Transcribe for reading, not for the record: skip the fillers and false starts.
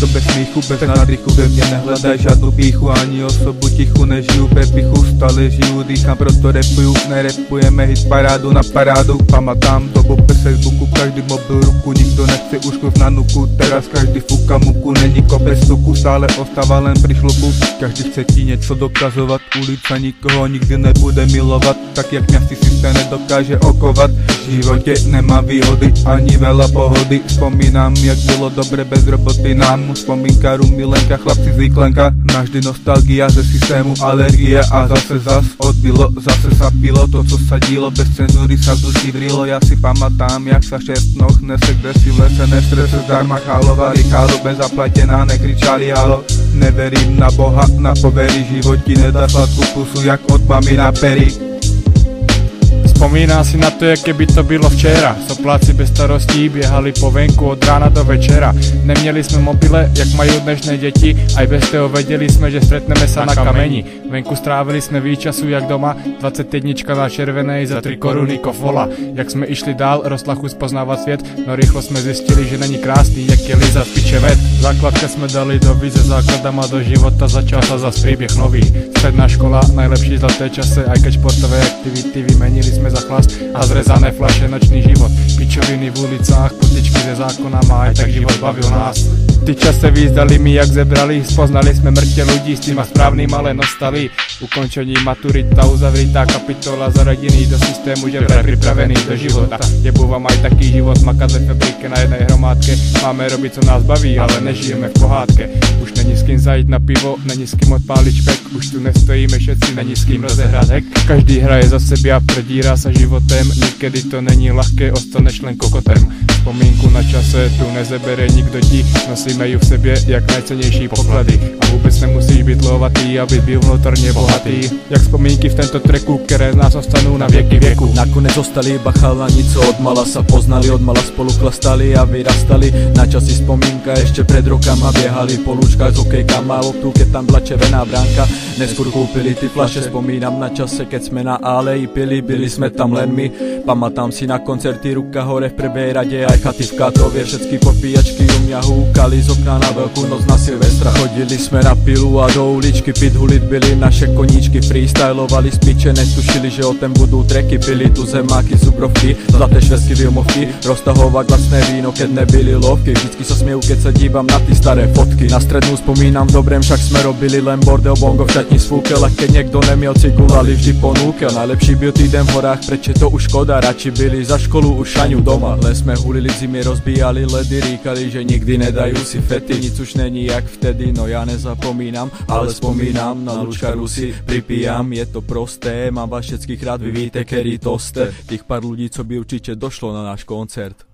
to bez smíchu, bez nádrychu, ve mně nehledaj žádnou píchu, ani osobu tichu, nežiju ve pichu, stále žiju, dýchám, proto repuju, nerepujeme hit parádu na parádu. Pamatám dobu bez Facebooku, každý mobil ruku, nikdo nechce už kurv na nuku, teraz každý fúka muku, není kopec tuku, stále ostává len pri šlubu. Každý chce ti něco dokazovat, ulica nikoho nikdy nebude milovat, tak jak mě systém nedokáže okovat. V životě nemá výhody, ani veľa pohody, vzpomínám, jak bylo dobre bez roboty nám, vzpomínka, milenka, chlapci zvyklenka, navždy nostalgia ze systému, alergie a zas odbylo, zase sa pilo, to co sa dílo, bez cenzury sa v duši vrilo. Ja si pamatám, jak sa šest noh nese, kde si v lese nestrese zdarma chálovali, chálu bez zaplatená, nekričali halo. Neverím na Boha, na povery, život ti nedá sladkú pusu, jak od mami na pery. Vzpomínám si na to, jak by to bylo včera. Sopláci bez starostí běhali po venku od rána do večera. Neměli jsme mobile, jak mají dnešné děti, aj bez toho věděli jsme, že stretneme sa na kameni. Venku strávili jsme víc času jak doma, 21 na červenej za 3 koruny kofola. Jak jsme išli dál, rostla chuť poznávat svět, no rychlo jsme zjistili, že není krásný, jak je lízat piče med. Základka jsme dali do vize, základama do života začal sa zas príběh nový. Stredná škola, najlepší zlaté čase, aj keď športové aktivity vymenili jsme za chlast a zrezané flaše, nočný život, pičoviny v ulicách, potičky ze zákonama, aj tak život bavil nás. Ty čase výzdali mi jak zebrali, spoznali sme mŕte ľudí s týma správnym, ale nostali. Ukončení maturita, uzavritá kapitola, zaradený do systému, že vraj pripravený do života. Jebu vám aj taký život, makať ve fabrike na jednej hromádke. Máme robiť, co nás baví, ale nežijeme v pohádke. Už není s kým zajít na pivo, není s kým odpáliť špek, už tu nestojíme všetci, není s kým rozehrať hek. Každý hraje za sebe a predírá sa životem, niekedy to není ľahké, ostaneš len kokotem. Vzpomínku na čase tu nezebere nikdo ti, nosíme ju v sebe jak najcennější poklady. A vůbec nemusíš být lovatý, aby byl vnútorně bohatý. Jak vzpomínky v tento treku, které z nás ostanou na věky věku. Nakonec zostali iba chalani, co od mala sa poznali, od mala spolu klastali a vyrastali. Na časy vzpomínka ešte pred rokama biehali po lúčkach s hokejkama, loptu, keď tam byla červená bránka. Neskôr kúpili ty flaše, spomínam na čase, keď sme na aleji pili, byli sme tam len my. Pamatám si na koncerty, ruka hore v prvej rade, aj chaty v Katovie, všetky popíjačky u mňa húkali z okna na veľkú noc na Silvestra. Chodili sme na pilu a do uličky pit hulit, byli naše koníčky, freestylovali z piče, netušili, že o ten budú treky, pili tu zemáky, zubrovky, zlaté švestky, filmovky, roztahovať vlastné víno, keď nebyli lovky. Vždycky sa smiejú, keď sa dívam na ty staré fotky. Na strednú spomínam v dobrém, však sme robili len bordel, bongo v šatni sfúkel, a keď niekto nemiel cigulali vždy ponúkel. Najlepší byl týden v horách, preče to už škoda, radši byli za školu už šaňu doma. Len sme hulili v zime, rozbíjali ledy, říkali, že nikdy nedajú si fety, nic už není jak vtedy, no ja nezapomínam, ale spomínam na lučkaru si pripíjam, je to prosté, mám vás všetkých rád, vy víte, kedy to ste, tých pár ľudí, co by určite došlo na náš koncert.